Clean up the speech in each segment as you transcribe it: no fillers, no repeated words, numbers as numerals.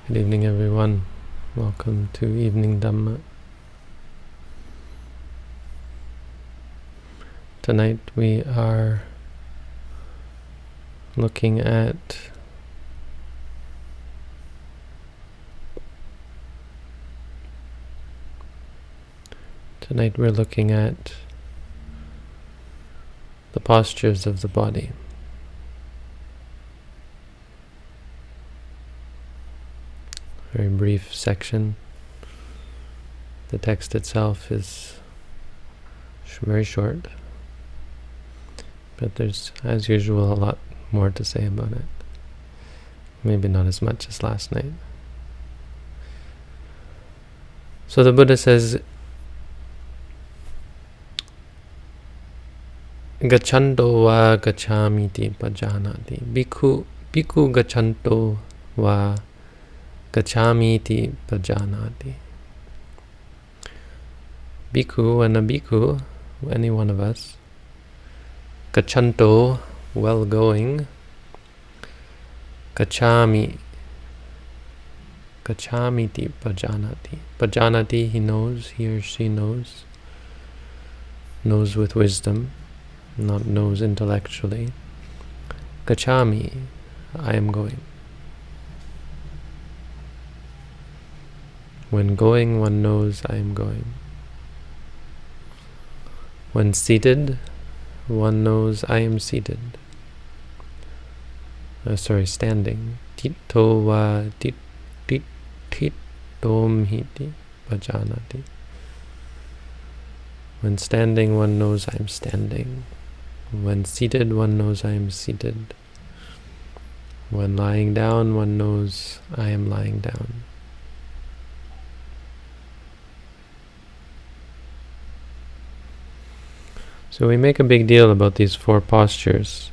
Good evening, everyone. Welcome to Evening Dhamma. Tonight we are looking at the postures of the body. Very brief section. The text itself is very short, but there's, as usual, a lot more to say about it. Maybe not as much as last night. So the Buddha says, Gachanto va gachamiti pajanati. Bhikkhu gachanto va gachamiti pajanati. Bhikkhu and a bhikkhu, any one of us, gachanto, well going, gachamiti pajanati. Pajanati, he knows, he or she knows with wisdom, not knows intellectually. Gacchami, I am going. When going, one knows I am going. When seated, one knows I am seated. Standing. Tito va titom hiti pajanati. When standing, one knows I am standing. When seated, one knows I am seated. When lying down, one knows I am lying down. So we make a big deal about these four postures.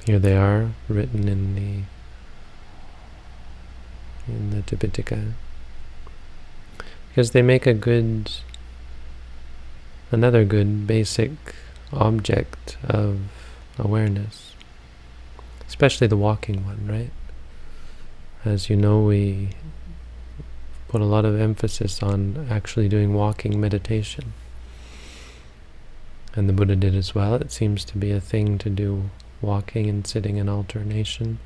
Here they are, written in the Tipitaka, because they make another good basic object of awareness, especially the walking one, right? As you know, we put a lot of emphasis on actually doing walking meditation. And the Buddha did as well. It seems to be a thing to do walking and sitting in alternation.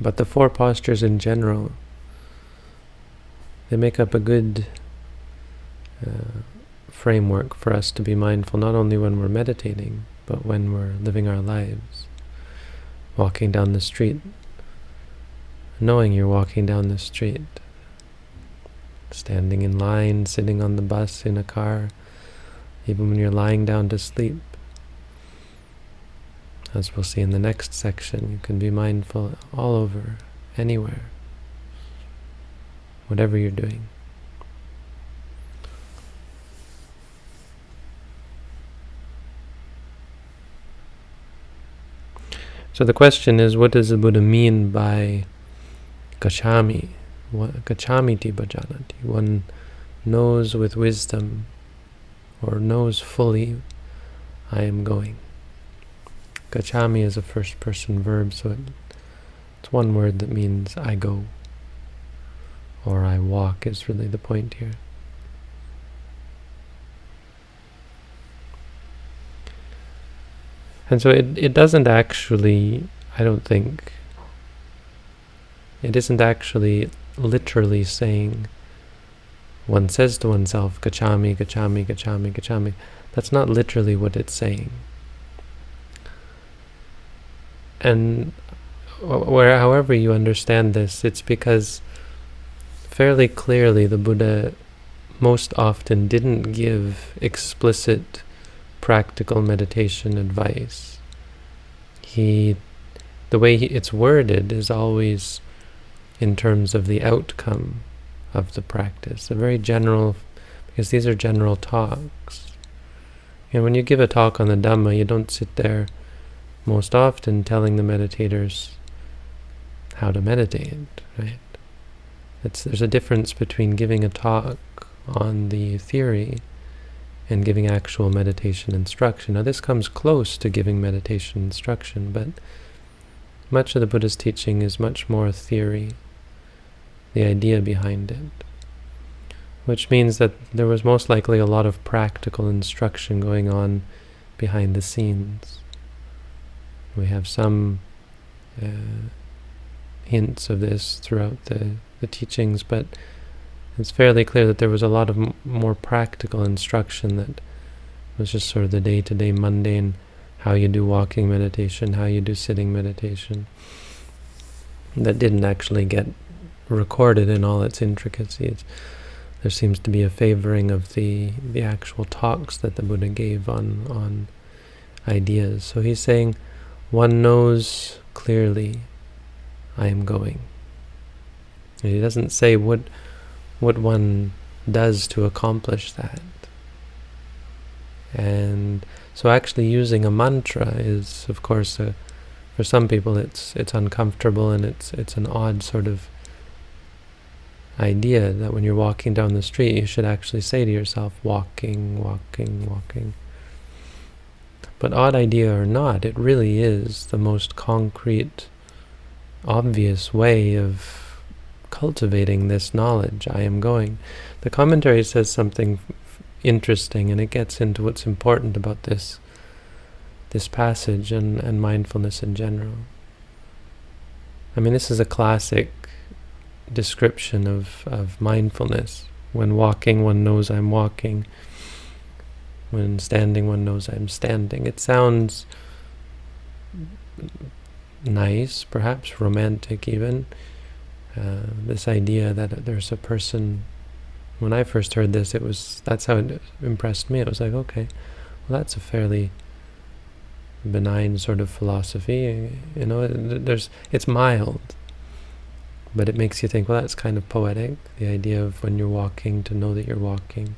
But the four postures in general, they make up a good framework for us to be mindful, not only when we're meditating, but when we're living our lives. Walking down the street, knowing you're walking down the street. Standing in line, sitting on the bus, in a car, even when you're lying down to sleep. As we'll see in the next section, you can be mindful all over, anywhere, whatever you're doing. So the question is, what does the Buddha mean by gacchami? Gachamiti bhajanati. One knows with wisdom, or knows fully, I am going. Gacchami is a first-person verb, so it's one word that means I go, or I walk is really the point here. And so it doesn't actually, I don't think, it isn't actually literally saying, one says to oneself, gacchami, gacchami, gacchami, gacchami. That's not literally what it's saying. And however you understand this, it's because fairly clearly the Buddha most often didn't give explicit practical meditation advice. The way it's worded is always in terms of the outcome of the practice. A very general, because these are general talks. And when you give a talk on the Dhamma, you don't sit there most often telling the meditators how to meditate, right? There's a difference between giving a talk on the theory and giving actual meditation instruction. Now this comes close to giving meditation instruction, but much of the Buddha's teaching is much more theory, the idea behind it, which means that there was most likely a lot of practical instruction going on behind the scenes. We have some hints of this throughout the teachings, but it's fairly clear that there was a lot of more practical instruction that was just sort of the day-to-day mundane, how you do walking meditation, how you do sitting meditation, that didn't actually get recorded in all its intricacies. There seems to be a favoring of the actual talks that the Buddha gave on ideas. So he's saying, one knows clearly, I am going. And he doesn't say what one does to accomplish that. And so actually using a mantra is, of course, for some people it's uncomfortable, and it's an odd sort of idea that when you're walking down the street you should actually say to yourself, walking, walking, walking. But odd idea or not, it really is the most concrete, obvious way of cultivating this knowledge, I am going. The commentary says something interesting, and it gets into what's important about this passage and mindfulness in general. I mean, this is a classic description of mindfulness. When walking, one knows I'm walking. When standing, one knows I'm standing. It sounds nice, perhaps romantic even. This idea that there's a person. When I first heard this, that's how it impressed me. It was like, okay, well, that's a fairly benign sort of philosophy. It's mild, but it makes you think, well, that's kind of poetic. The idea of when you're walking, to know that you're walking.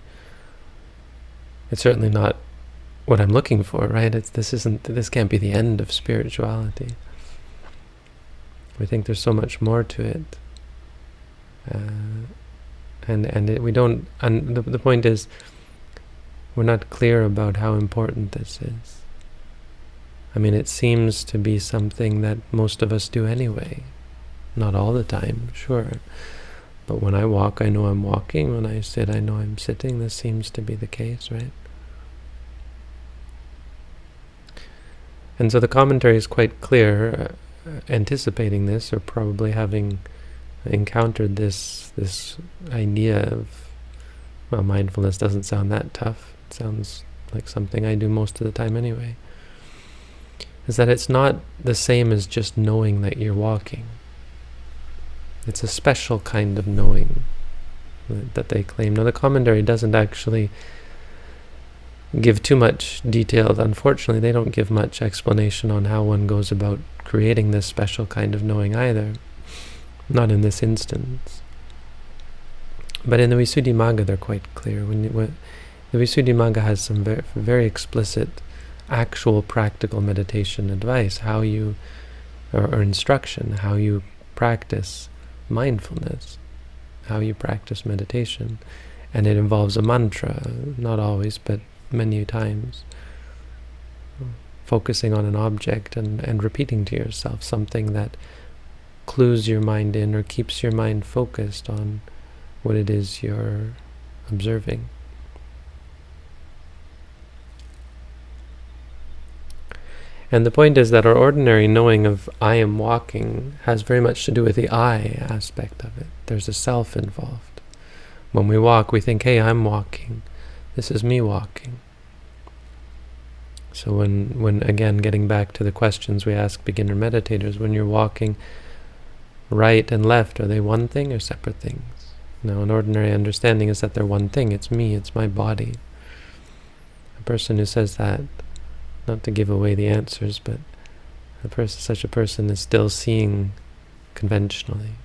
It's certainly not what I'm looking for, right? This can't be the end of spirituality. We think there's so much more to it. The point is, we're not clear about how important this is. I mean, it seems to be something that most of us do anyway. Not all the time, sure. But when I walk, I know I'm walking. When I sit, I know I'm sitting. This seems to be the case, right? And so the commentary is quite clear, anticipating this, or probably having encountered this idea of, well, mindfulness doesn't sound that tough. It sounds like something I do most of the time anyway. Is that it's not the same as just knowing that you're walking. It's a special kind of knowing that they claim. Now, the commentary doesn't actually give too much detail. Unfortunately, they don't give much explanation on how one goes about creating this special kind of knowing either. Not in this instance. But in the Visuddhimagga, they're quite clear. The Visuddhimagga has some very, very explicit, actual practical meditation advice, how you, or instruction, how you practice mindfulness, how you practice meditation. And it involves a mantra, not always, but many times. Focusing on an object and repeating to yourself something that clues your mind in or keeps your mind focused on what it is you're observing. And the point is that our ordinary knowing of I am walking has very much to do with the I aspect of it. There's a self involved. When we walk, we think, hey, I'm walking. This is me walking. So when again, getting back to the questions we ask beginner meditators, when you're walking, right and left, are they one thing or separate things? Now, an ordinary understanding is that they're one thing. It's me, it's my body. A person who says that, not to give away the answers, but such a person is still seeing conventionally.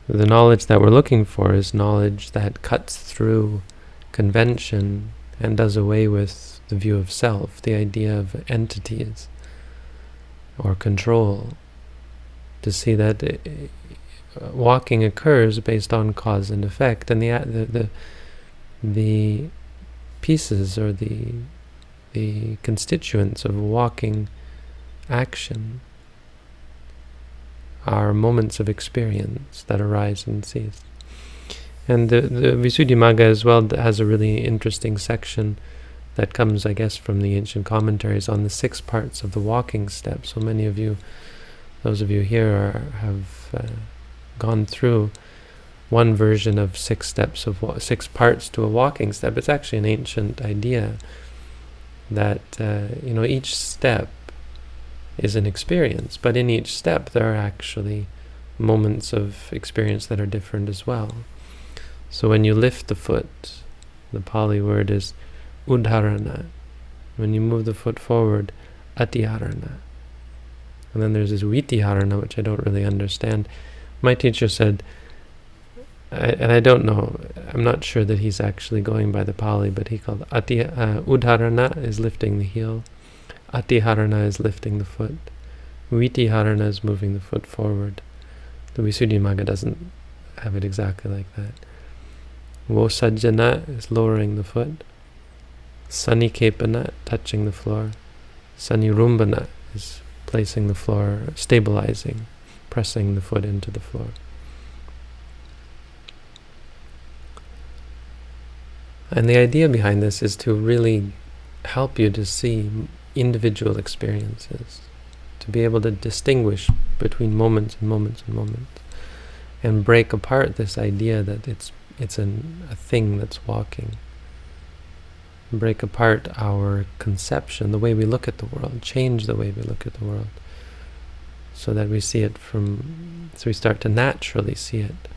The knowledge that we're looking for is knowledge that cuts through convention and does away with the view of self, the idea of entities or control, to see that walking occurs based on cause and effect, and the pieces or the constituents of walking action are moments of experience that arise and cease. And the Visuddhimagga as well has a really interesting section that comes, I guess, from the ancient commentaries on the 6 parts of the walking step. So many of you, those of you here, have gone through one version of 6 steps of 6 parts to a walking step. It's actually an ancient idea that each step is an experience, but in each step there are actually moments of experience that are different as well. So when you lift the foot, the Pali word is udharana. When you move the foot forward, atiharana. And then there's this vitiharana, which I don't really understand. My teacher said, and I don't know, I'm not sure that he's actually going by the Pali, but he called udharana is lifting the heel, atiharana is lifting the foot, vitiharana is moving the foot forward. The Visuddhimagga doesn't have it exactly like that. Vosajjana is lowering the foot, sanikepana, touching the floor, sanirumbana is placing the floor, stabilizing, pressing the foot into the floor. And the idea behind this is to really help you to see individual experiences, to be able to distinguish between moments and moments and moments, and break apart this idea that it's a thing that's walking. Break apart our conception, the way we look at the world, change the way we look at the world, so that we see it so we start to naturally see it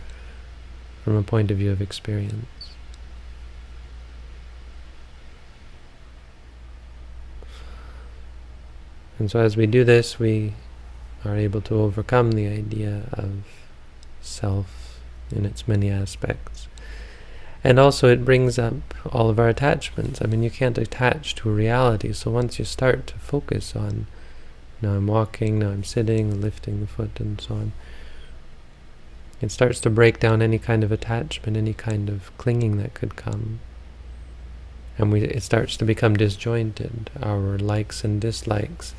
from a point of view of experience. And so as we do this, we are able to overcome the idea of self in its many aspects. And also it brings up all of our attachments. I mean, you can't attach to a reality, so once you start to focus on, now I'm walking, now I'm sitting, lifting the foot, and so on, it starts to break down any kind of attachment, any kind of clinging that could come. And it starts to become disjointed. Our likes and dislikes,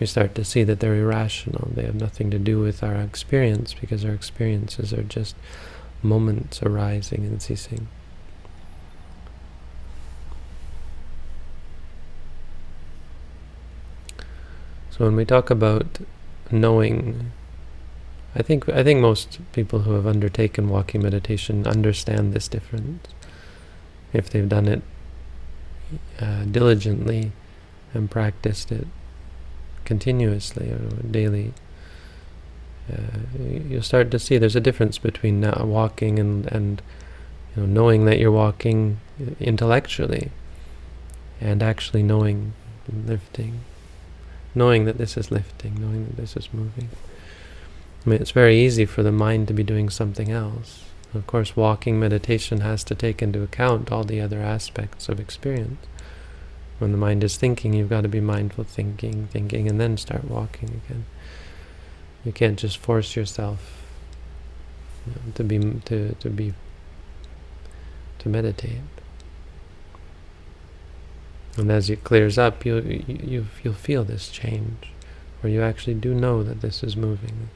we start to see that they're irrational. They have nothing to do with our experience, because our experiences are just moments arising and ceasing. So when we talk about knowing, I think most people who have undertaken walking meditation understand this difference. If they've done it diligently and practiced it continuously or daily, you'll start to see there's a difference between walking and knowing that you're walking intellectually and actually knowing lifting, knowing that this is lifting, knowing that this is moving. I mean, it's very easy for the mind to be doing something else. Of course, walking meditation has to take into account all the other aspects of experience. When the mind is thinking, you've got to be mindful, thinking, and then start walking again. You can't just force yourself to meditate. And as it clears up, you'll feel this change, where you actually do know that this is moving.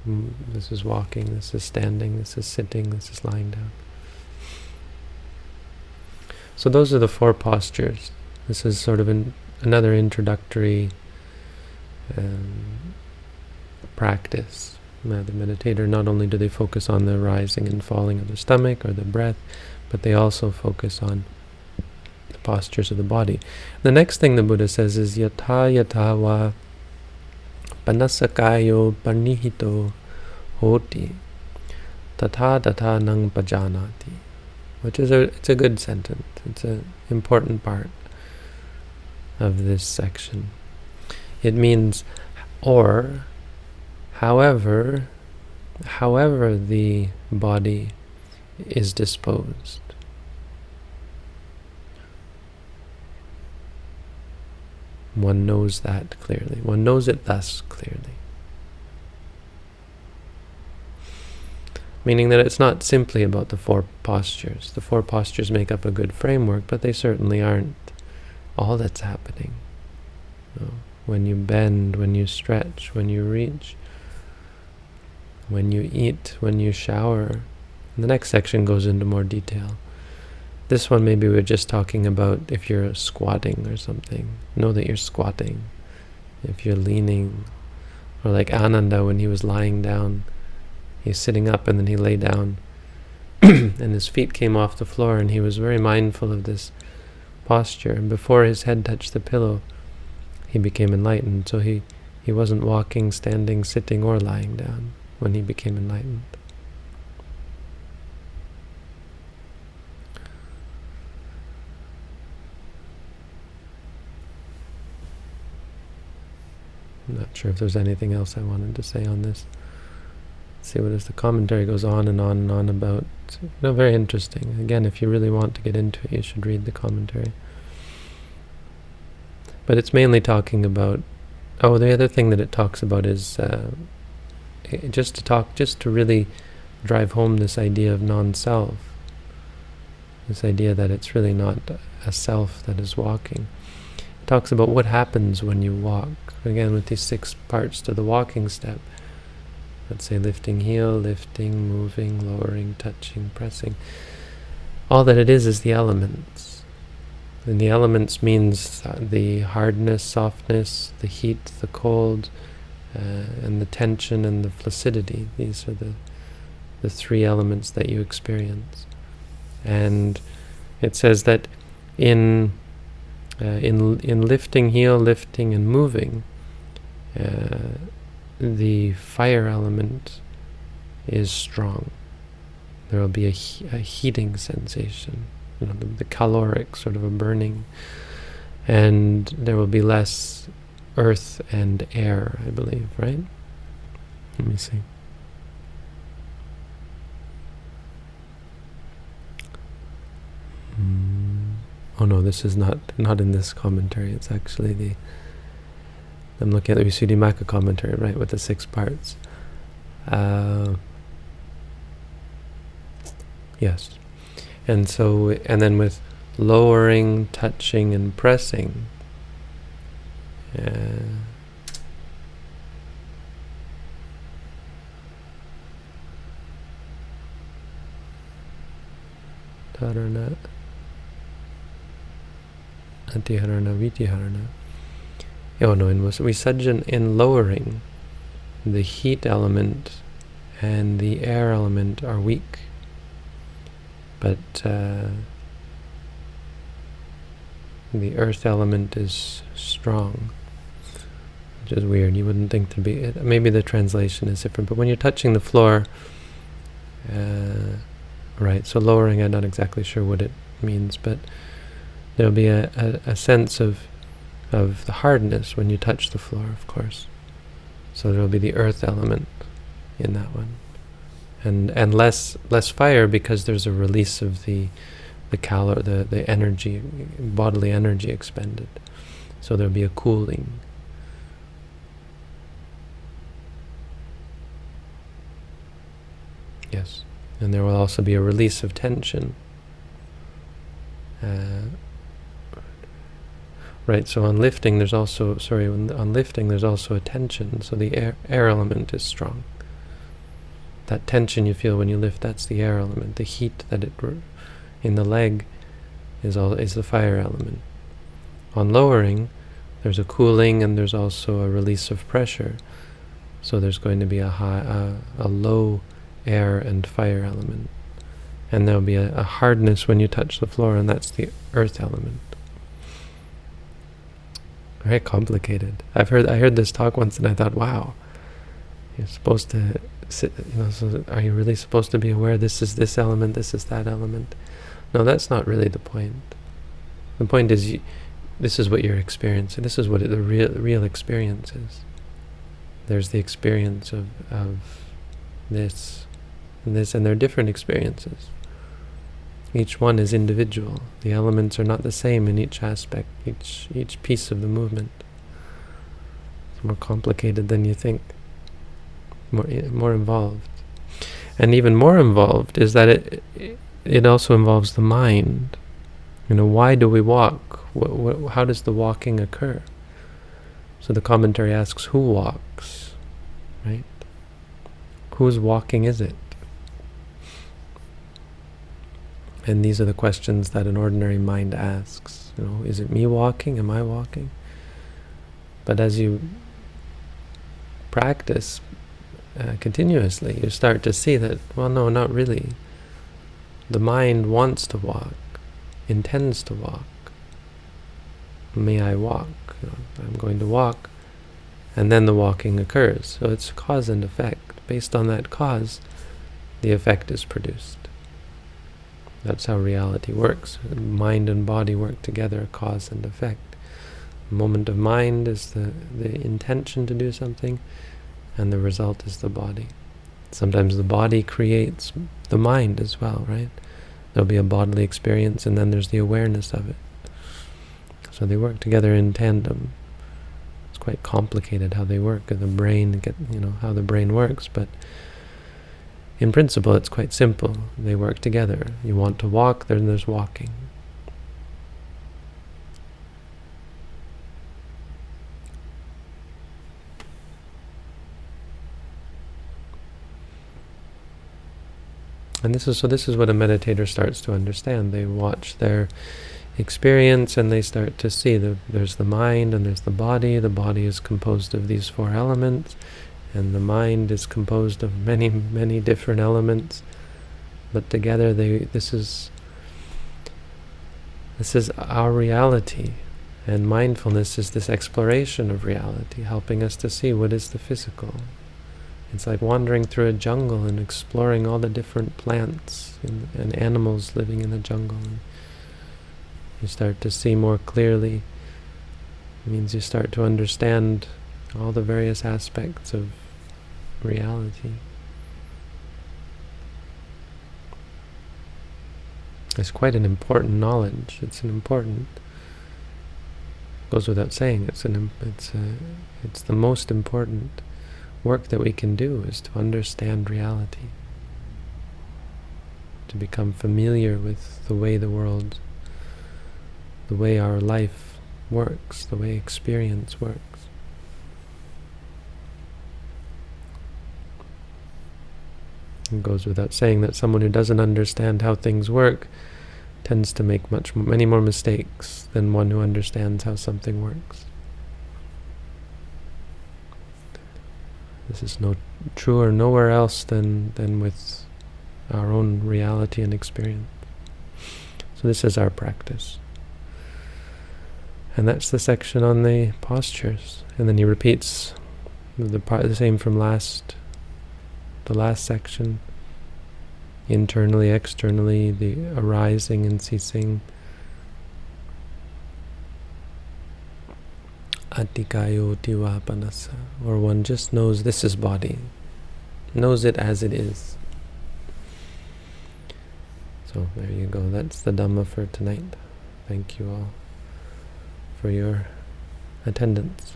This is walking, this is standing, this is sitting, this is lying down. So those are the 4 postures. This is sort of another introductory practice. Now, the meditator, not only do they focus on the rising and falling of the stomach or the breath, but they also focus on the postures of the body. The next thing the Buddha says is yatha yatha va panasakayo parnihito hoti tatha tatha nang pajanati, which is it's a good sentence. It's an important part of this section. It means, or however the body is disposed. One knows that clearly. One knows it thus clearly. Meaning that it's not simply about the 4 postures. The 4 postures make up a good framework, but they certainly aren't all that's happening. No. when you bend, when you stretch, when you reach, when you eat, when you shower. And the next section goes into more detail. This one maybe we're just talking about if you're squatting or something. Know that you're squatting. If you're leaning, or like Ananda when he was lying down, he's sitting up and then he lay down and his feet came off the floor, and he was very mindful of this posture. And before his head touched the pillow, he became enlightened. So he wasn't walking, standing, sitting, or lying down when he became enlightened. I'm not sure if there's anything else I wanted to say on this. Let's see what is the commentary goes on and on and on about. Very interesting. Again, if you really want to get into it, you should read the commentary. But it's mainly talking about. Oh, the other thing that it talks about is just to really drive home this idea of non-self. This idea that it's really not a self that is walking. It talks about what happens when you walk. Again, with these 6 parts to the walking step. Let's say lifting heel, lifting, moving, lowering, touching, pressing. All that it is the elements. And the elements means the hardness, softness, the heat, the cold, and the tension and the flaccidity. These are the 3 elements that you experience. And it says that in lifting heel, lifting, and moving, the fire element is strong. There will be a heating sensation, the caloric, sort of a burning, and there will be less earth and air, I believe, right? Let me see. Oh no, this is not in this commentary. It's actually I'm looking at the Visuddhimagga commentary, right, with the 6 parts. Yes. And then with lowering, touching, and pressing, dharana, antiharana, vitiharana. Oh no, in Visajjan, in lowering, the heat element and the air element are weak, but the earth element is strong, which is weird. You wouldn't think to be. Maybe the translation is different, but when you're touching the floor, right? So lowering, I'm not exactly sure what it means, but there'll be a sense of the hardness when you touch the floor, of course. So there will be the earth element in that one, and less fire, because there's a release of the energy, bodily energy expended. So there'll be a cooling. Yes, and there will also be a release of tension. Right, so on lifting there's also a tension, so the air element is strong. That tension you feel when you lift, that's the air element. The heat that in the leg is the fire element. On lowering, there's a cooling and there's also a release of pressure. So there's going to be a low air and fire element. And there'll be a hardness when you touch the floor, and that's the earth element. Very complicated. I heard this talk once and I thought, wow, you're supposed to sit, so are you really supposed to be aware this is this element, this is that element? No, that's not really the point. The point is, this is what you're experiencing. This is what the real experience is. There's the experience of this and this, and they're different experiences. Each one is individual. The elements are not the same in each aspect, each piece of the movement. It's more complicated than you think, more involved. And even more involved is that it also involves the mind. Why do we walk? How does the walking occur? So the commentary asks, who walks? Right? Whose walking is it? And these are the questions that an ordinary mind asks. Is it me walking? Am I walking? But as you practice continuously, you start to see that, well, no, not really. The mind wants to walk, intends to walk. May I walk? I'm going to walk, and then the walking occurs. So it's cause and effect. Based on that cause, the effect is produced. That's how reality works. Mind and body work together, cause and effect. The moment of mind is the intention to do something, and the result is the body. Sometimes the body creates the mind as well, right? There'll be a bodily experience, and then there's the awareness of it. So they work together in tandem. It's quite complicated how they work, and the brain, how the brain works, but in principle it's quite simple. They work together. You want to walk, then there's walking. And this is what a meditator starts to understand. They watch their experience and they start to see there's the mind and there's the body. The body is composed of these four elements, and the mind is composed of many, many different elements. But together, this is our reality. And mindfulness is this exploration of reality, helping us to see what is the physical. It's like wandering through a jungle and exploring all the different plants and animals living in the jungle. You start to see more clearly. It means you start to understand all the various aspects of reality. It's quite an important knowledge. It goes without saying. It's the most important work that we can do, is to understand reality, to become familiar with the way the world, the way our life works, the way experience works. It goes without saying that someone who doesn't understand how things work tends to make many more mistakes than one who understands how something works. This is truer nowhere else than with our own reality and experience. So this is our practice. And that's the section on the postures. And then he repeats the same from the last section. Internally, externally, the arising and ceasing. Atikayo divapanasa, or one just knows this is body, knows it as it is. So there you go, that's the Dhamma for tonight. Thank you all for your attendance.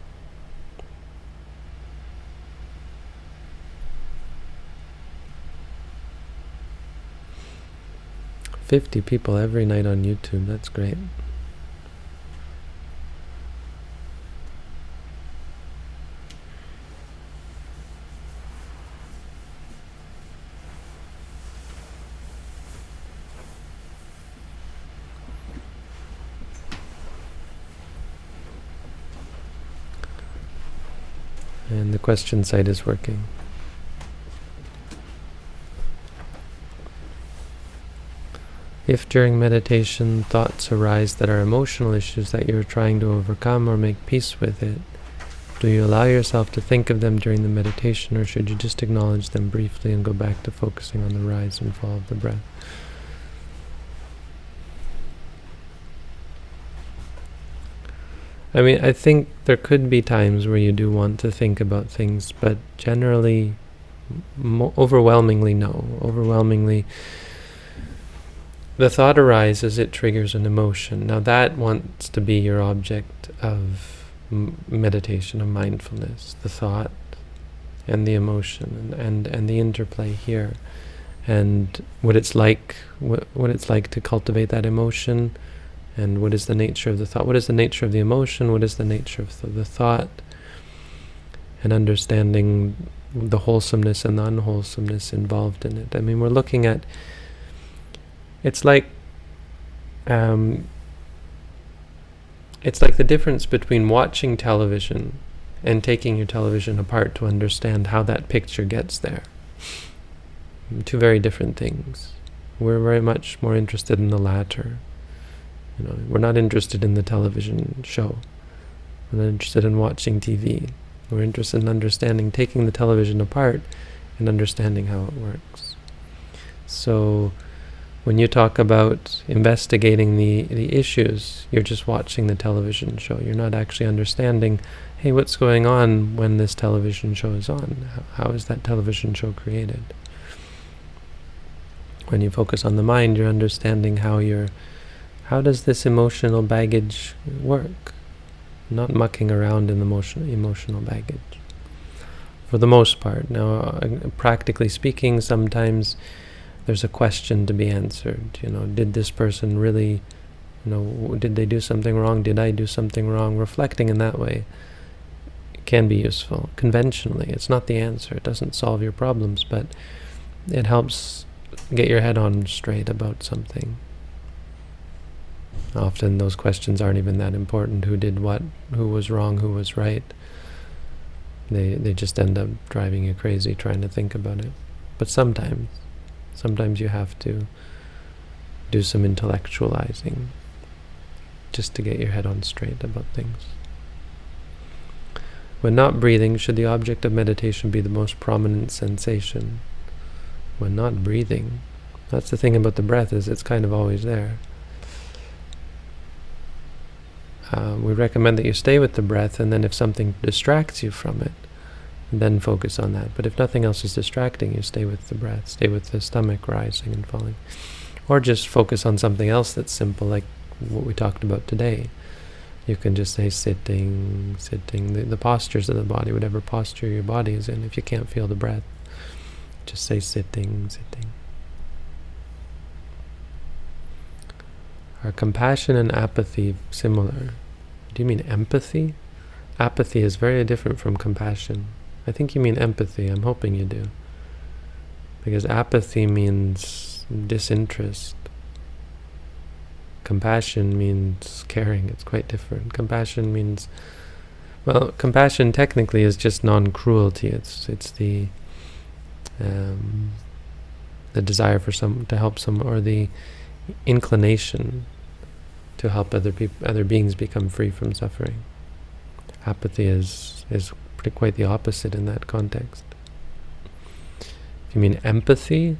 "50 people every night on YouTube, that's great." And the question site is working. If during meditation thoughts arise that are emotional issues that you're trying to overcome or make peace with it, do you allow yourself to think of them during the meditation, or should you just acknowledge them briefly and go back to focusing on the rise and fall of the breath? I think there could be times where you do want to think about things, but generally, overwhelmingly no. Overwhelmingly, the thought arises, it triggers an emotion. Now that wants to be your object of meditation, of mindfulness, the thought and the emotion and the interplay here, and what it's like to cultivate that emotion. And what is the nature of the thought? What is the nature of the emotion? What is the nature of the thought? and understanding the wholesomeness and the unwholesomeness involved in it. I mean, we're looking at, it's like the difference between watching television and taking your television apart to understand how that picture gets there. Two very different things. We're very much more interested in the latter. We're not interested in the television show. We're not interested in watching TV. We're interested in understanding, taking the television apart and understanding how it works. So when you talk about investigating the issues, you're just watching the television show. You're not actually understanding, hey, what's going on when this television show is on? How is that television show created? When you focus on the mind, you're understanding how does this emotional baggage work? Not mucking around in the emotional baggage. For the most part. Now, practically speaking, sometimes there's a question to be answered. Did this person really, did they do something wrong? Did I do something wrong? Reflecting in that way can be useful. Conventionally, it's not the answer. It doesn't solve your problems, but it helps get your head on straight about something. Often those questions aren't even that important. Who did what? Who was wrong? Who was right? They just end up driving you crazy trying to think about it. But sometimes you have to do some intellectualizing just to get your head on straight about things. When not breathing, should the object of meditation be the most prominent sensation? When not breathing, that's the thing about the breath, is it's kind of always there. We recommend that you stay with the breath, and then if something distracts you from it, then focus on that. But if nothing else is distracting you, stay with the breath, stay with the stomach rising and falling. Or just focus on something else that's simple, like what we talked about today. You can just say sitting, the postures of the body, whatever posture your body is in. If you can't feel the breath, just say sitting. Are compassion and apathy similar? Do you mean empathy? Apathy is very different from compassion. I think you mean empathy. I'm hoping you do. Because apathy means disinterest. Compassion means caring. It's quite different. Compassion means, compassion technically is just non-cruelty. It's the desire for to help someone, or the inclination to help other beings become free from suffering. Apathy is quite the opposite in that context. If you mean empathy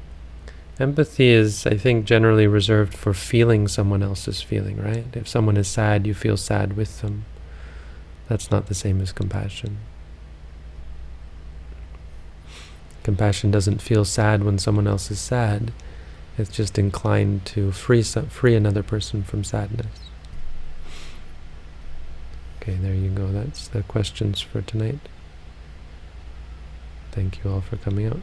is, I think, generally reserved for feeling someone else's feeling, right? If someone is sad, you feel sad with them. That's not the same as compassion. Compassion doesn't feel sad when someone else is sad. It's just inclined to free another person from sadness. Okay, there you go. That's the questions for tonight. Thank you all for coming out.